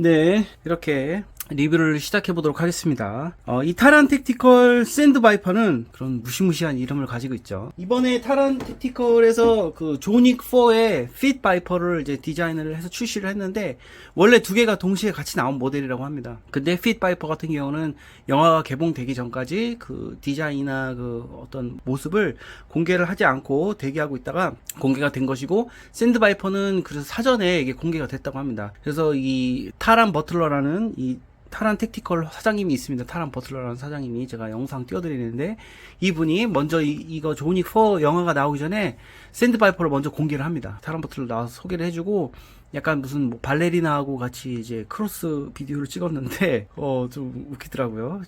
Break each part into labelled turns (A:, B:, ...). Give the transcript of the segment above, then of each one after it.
A: 네, 이렇게 리뷰를 시작해 보도록 하겠습니다. 이 타란 택티컬 샌드 바이퍼는 그런 무시무시한 이름을 가지고 있죠. 이번에 타란 택티컬에서 그 조닉 4의 핏 바이퍼를 이제 디자인을 해서 출시를 했는데, 원래 두 개가 동시에 같이 나온 모델이라고 합니다. 근데 핏 바이퍼 같은 경우는 영화가 개봉되기 전까지 그 디자인이나 그 어떤 모습을 공개를 하지 않고 대기하고 있다가 공개가 된 것이고, 샌드 바이퍼는 그래서 사전에 이게 공개가 됐다고 합니다. 그래서 이 타란 버틀러라는 이 타란 택티컬 사장님이 있습니다. 타란 버틀러라는 사장님이, 제가 영상 띄워드리는데, 이분이 먼저 이거 조닉 4 영화가 나오기 전에 샌드 바이퍼를 먼저 공개를 합니다. 타란 버틀러 나와서 소개를 해주고, 약간 무슨 뭐 발레리나하고 같이 이제 크로스 비디오를 찍었는데, 좀 웃기더라고요.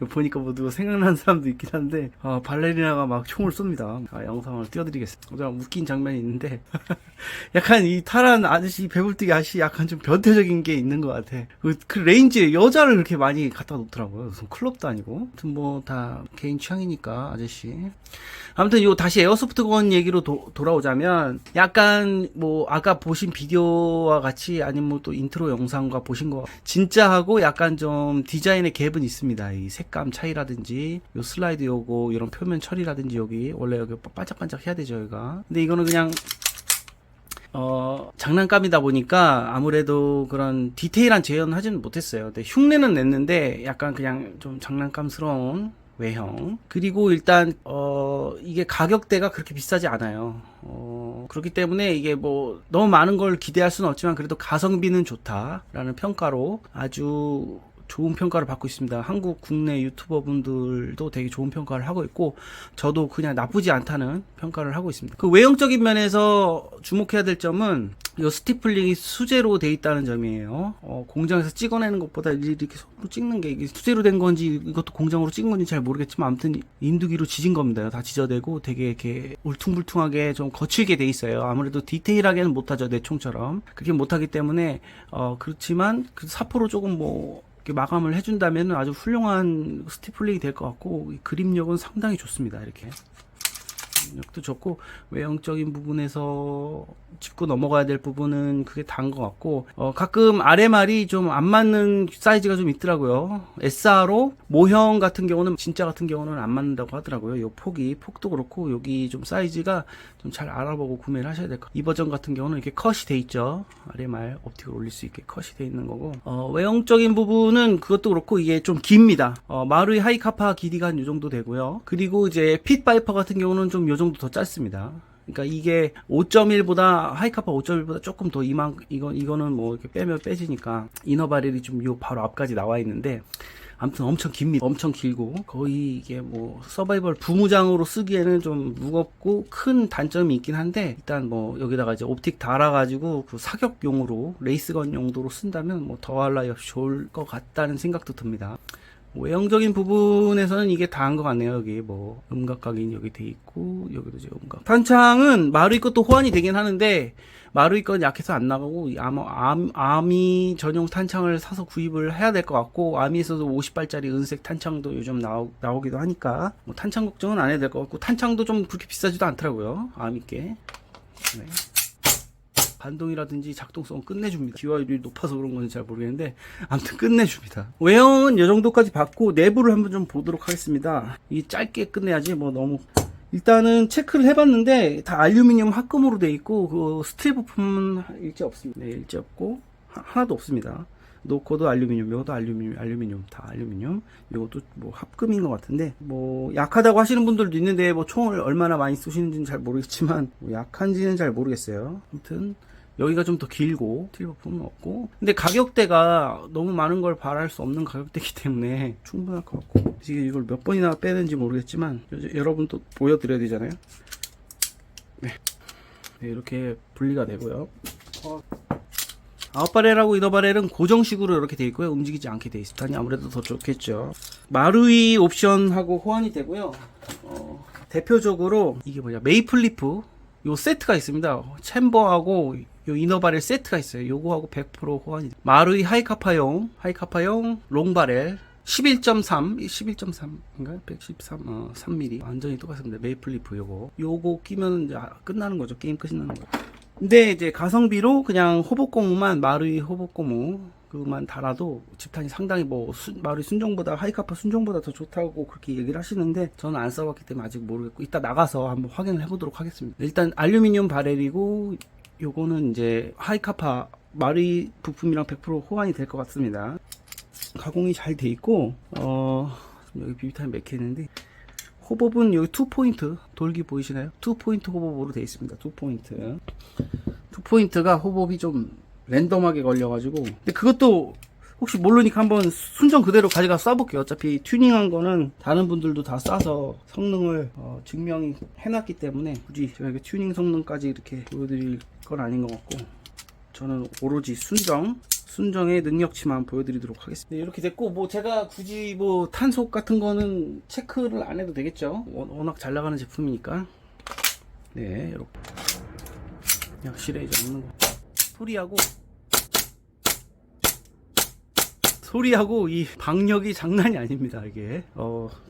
A: 보니까 뭐 누가 생각나는 사람도 있긴 한데, 발레리나가 막 총을 쏩니다. 영상을 띄워드리겠습니다. 좀 웃긴 장면이 있는데, 약간 이 타란 아저씨, 배불뚝이 아저씨 약간 좀 변태적인 게 있는 것 같아. 그 레인지에 여자를 그렇게 많이 갖다 놓더라고요. 무슨 클럽도 아니고. 아무튼 뭐 다 개인 취향이니까, 아저씨. 아무튼 요 다시 에어소프트건 얘기로 돌아오자면, 약간 뭐 아까 보신 비디오와 같이, 아니면 뭐 또 인트로 영상과 보신 거 진짜하고 약간 좀 디자인의 갭은 있습니다. 이 색감 차이라든지 요 슬라이드 요거 이런 표면 처리라든지, 여기 원래 여기 반짝반짝 해야 되죠, 여기가. 근데 이거는 그냥 장난감이다 보니까 아무래도 그런 디테일한 재현은 하지는 못했어요. 근데 흉내는 냈는데 약간 그냥 좀 장난감스러운 외형. 그리고 일단 이게 가격대가 그렇게 비싸지 않아요. 그렇기 때문에 이게 뭐 너무 많은 걸 기대할 수는 없지만, 그래도 가성비는 좋다라는 평가로 아주 좋은 평가를 받고 있습니다. 한국 국내 유튜버 분들도 되게 좋은 평가를 하고 있고, 저도 그냥 나쁘지 않다는 평가를 하고 있습니다. 그 외형적인 면에서 주목해야 될 점은 이 스티플링이 수제로 돼 있다는 점이에요. 공장에서 찍어내는 것보다 이렇게 손으로 찍는 게, 이게 수제로 된 건지 이것도 공장으로 찍은 건지 잘 모르겠지만, 아무튼 인두기로 지진 겁니다. 다 지져대고 되게 이렇게 울퉁불퉁하게 좀 거칠게 돼 있어요. 아무래도 디테일하게는 못하죠, 내 총처럼. 그렇게 못하기 때문에 그렇지만 그 사포로 조금 뭐 마감을 해준다면 아주 훌륭한 스티플링이 될 것 같고, 그립력은 상당히 좋습니다. 이렇게 그립력도 좋고, 외형적인 부분에서 짚고 넘어가야 될 부분은 그게 다인 것 같고, 가끔 아래말이 좀 안 맞는 사이즈가 좀 있더라고요. SRO 모형 같은 경우는, 진짜 같은 경우는 안 맞는다고 하더라고요. 요 폭도 그렇고, 여기 좀 사이즈가 좀 잘 알아보고 구매를 하셔야 될 것 같아요. 이 버전 같은 경우는 이렇게 컷이 돼 있죠. 아래말 옵틱을 올릴 수 있게 컷이 돼 있는 거고, 외형적인 부분은 그것도 그렇고 이게 좀 깁니다. 마루이 하이카파 길이가 한 요 정도 되고요. 그리고 이제 핏 바이퍼 같은 경우는 좀 요 정도 더 짧습니다. 그러니까 이게 5.1보다 하이카파 5.1보다 조금 더 이거는 뭐 이렇게 빼면 빼지니까 이너 바렐이 좀 요 바로 앞까지 나와 있는데, 아무튼 엄청 깁니다. 엄청 길고, 거의 이게 뭐 서바이벌 부무장으로 쓰기에는 좀 무겁고 큰 단점이 있긴 한데, 일단 뭐 여기다가 이제 옵틱 달아가지고 그 사격용으로, 레이스건 용도로 쓴다면 뭐 더할 나위 없이 좋을 것 같다는 생각도 듭니다. 외형적인 부분에서는 이게 다 한 것 같네요. 여기 뭐 음각 각인 여기 돼 있고, 여기도 이제 음각. 탄창은 마루이 것도 호환이 되긴 하는데, 마루이 건 약해서 안 나가고, 아마 아미 전용 탄창을 사서 구입을 해야 될 것 같고, 아미에서도 50발짜리 은색 탄창도 요즘 나오기도 하니까 뭐 탄창 걱정은 안 해도 될 것 같고, 탄창도 좀 그렇게 비싸지도 않더라고요, 아미께. 네. 반동이라든지 작동성은 끝내줍니다. 기화율이 높아서 그런 건지 잘 모르겠는데, 아무튼 끝내줍니다. 외형은 이 정도까지 봤고, 내부를 한번 좀 보도록 하겠습니다. 이 짧게 끝내야지 뭐 너무. 일단은 체크를 해봤는데 다 알루미늄 합금으로 돼 있고, 그 스틸 부품은 일체 없습니다. 네, 일체 없고 하나도 없습니다. 노코도 알루미늄, 이것도 알루미늄, 다 알루미늄. 이것도 뭐 합금인 것 같은데, 뭐 약하다고 하시는 분들도 있는데, 뭐 총을 얼마나 많이 쏘시는지는 잘 모르겠지만, 뭐 약한지는 잘 모르겠어요. 아무튼 여기가 좀 더 길고, 스틸 부품은 없고, 근데 가격대가 너무 많은 걸 바랄 수 없는 가격대이기 때문에 충분할 것 같고, 이걸 몇 번이나 빼는지 모르겠지만 여러분 또 보여드려야 되잖아요. 네, 이렇게 분리가 되고요. 아웃바렐하고 이너바렐은 고정식으로 이렇게 되어 있고요. 움직이지 않게 되어 있으니 아무래도 더 좋겠죠. 마루이 옵션하고 호환이 되고요. 대표적으로 이게 뭐냐, 메이플리프 요 세트가 있습니다. 챔버하고 요 이너바렐 세트가 있어요. 요거하고 100% 호환이 돼요. 마루이 하이카파용 롱바렐 11.3인가? 113, 3mm. 완전히 똑같습니다. 메이플리프 요거 끼면 이제 끝나는 거죠. 게임 끝이 나는 거죠. 근데 이제 가성비로 그냥 호복고무만, 마루이 호복고무 그만 달아도 집탄이 상당히 뭐 마루이 순정보다, 하이카파 순정보다 더 좋다고 그렇게 얘기를 하시는데 저는 안 써봤기 때문에 아직 모르겠고 이따 나가서 한번 확인을 해보도록 하겠습니다. 일단 알루미늄 바렐이고 요거는 이제 하이카파 마루이 부품이랑 100% 호환이 될 것 같습니다. 가공이 잘 돼 있고 여기 비비탄이 맥히는데 호법은 여기 2포인트 돌기 보이시나요? 2포인트 호법으로 되어 있습니다. 2포인트 2포인트가 호법이 좀 랜덤하게 걸려가지고, 근데 그것도 혹시 모르니까 한번 순정 그대로 가져가 쏴볼게요. 어차피 튜닝한 거는 다른 분들도 다 쏴서 성능을 증명이 해놨기 때문에 굳이 제가 이렇게 튜닝 성능까지 이렇게 보여드릴 건 아닌 것 같고, 저는 오로지 순정의 능력치만 보여드리도록 하겠습니다. 네, 이렇게 됐고, 뭐 제가 굳이 뭐 탄속 같은 거는 체크를 안 해도 되겠죠. 워낙 잘 나가는 제품이니까. 네, 이렇게 역실에 이제 없는 거. 소리하고 이 박력이 장난이 아닙니다. 이게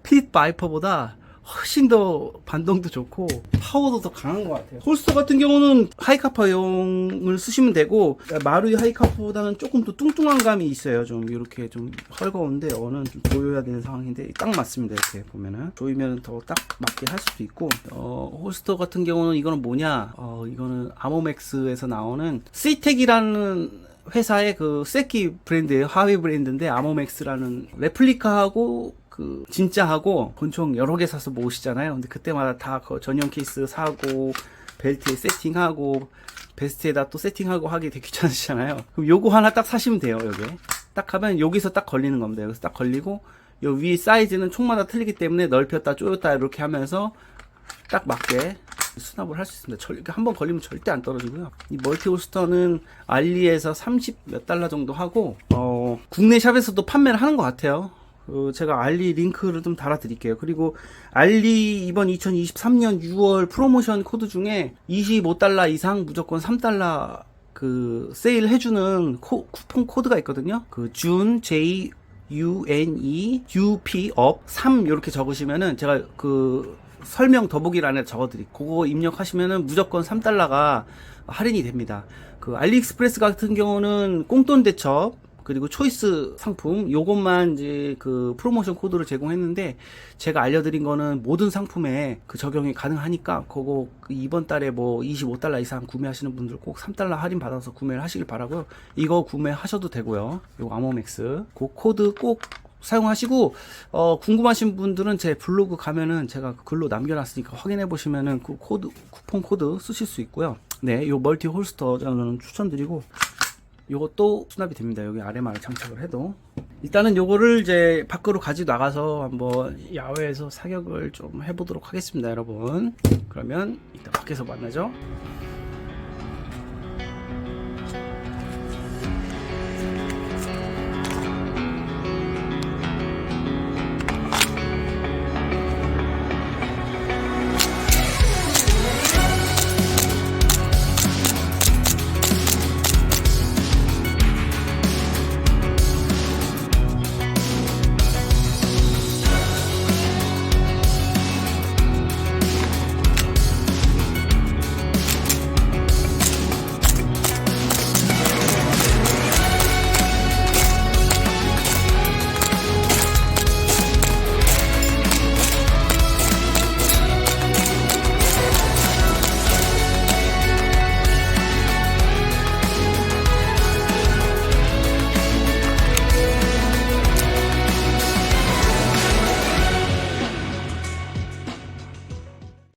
A: 핏 바이퍼보다 훨씬 더 반동도 좋고 파워도 더 강한 것 같아요. 홀스터 같은 경우는 하이카파용을 쓰시면 되고, 마루이 하이카파보다는 조금 더 뚱뚱한 감이 있어요. 좀 이렇게 좀 헐거운데 어는 좀 조여야 되는 상황인데 딱 맞습니다. 이렇게 보면은 조이면 더 딱 맞게 할 수도 있고, 홀스터 같은 경우는 이거는 뭐냐, 이거는 아모맥스에서 나오는 시텍이라는 회사의 그 세키 브랜드예요. 하위 브랜드인데 아모맥스라는 레플리카하고 그 진짜하고 권총 여러 개 사서 모으시잖아요. 근데 그때마다 다 그 전용 케이스 사고 벨트에 세팅하고 베스트에다 또 세팅하고 하기 되게 귀찮으시잖아요. 그럼 요거 하나 딱 사시면 돼요. 요게 딱 하면 여기서 딱 걸리는 겁니다. 여기서 딱 걸리고 요 위 사이즈는 총마다 틀리기 때문에 넓혔다 조였다 이렇게 하면서 딱 맞게 수납을 할 수 있습니다. 한번 걸리면 절대 안 떨어지고요. 이 멀티 홀스터는 알리에서 30 몇 달러 정도 하고 국내 샵에서도 판매를 하는 것 같아요. 제가 알리 링크를 좀 달아 드릴게요. 그리고 알리 이번 2023년 6월 프로모션 코드 중에 25달러 이상 무조건 3달러 그 세일 해주는 쿠폰 코드가 있거든요. 그 준 J UNE UP 업 3 이렇게 적으시면은 제가 그 설명 더보기란에 적어드릴게요. 그거 입력하시면은 무조건 3달러가 할인이 됩니다. 그 알리익스프레스 같은 경우는 꽁돈 대첩 그리고 초이스 상품 요것만 이제 그 프로모션 코드를 제공했는데, 제가 알려드린 거는 모든 상품에 그 적용이 가능하니까 그거 이번 달에 뭐 25달러 이상 구매하시는 분들 꼭 3달러 할인 받아서 구매를 하시길 바라고요. 이거 구매하셔도 되고요. 요 아모맥스 그 코드 꼭 사용하시고, 궁금하신 분들은 제 블로그 가면은 제가 글로 남겨놨으니까 확인해 보시면은 그 코드, 쿠폰 코드 쓰실 수 있고요. 네, 요 멀티 홀스터 저는 추천드리고, 요것도 수납이 됩니다. 여기 아래만 장착을 해도. 일단은 요거를 이제 밖으로 가지고 나가서 한번 야외에서 사격을 좀 해보도록 하겠습니다, 여러분. 그러면 이따 밖에서 만나죠.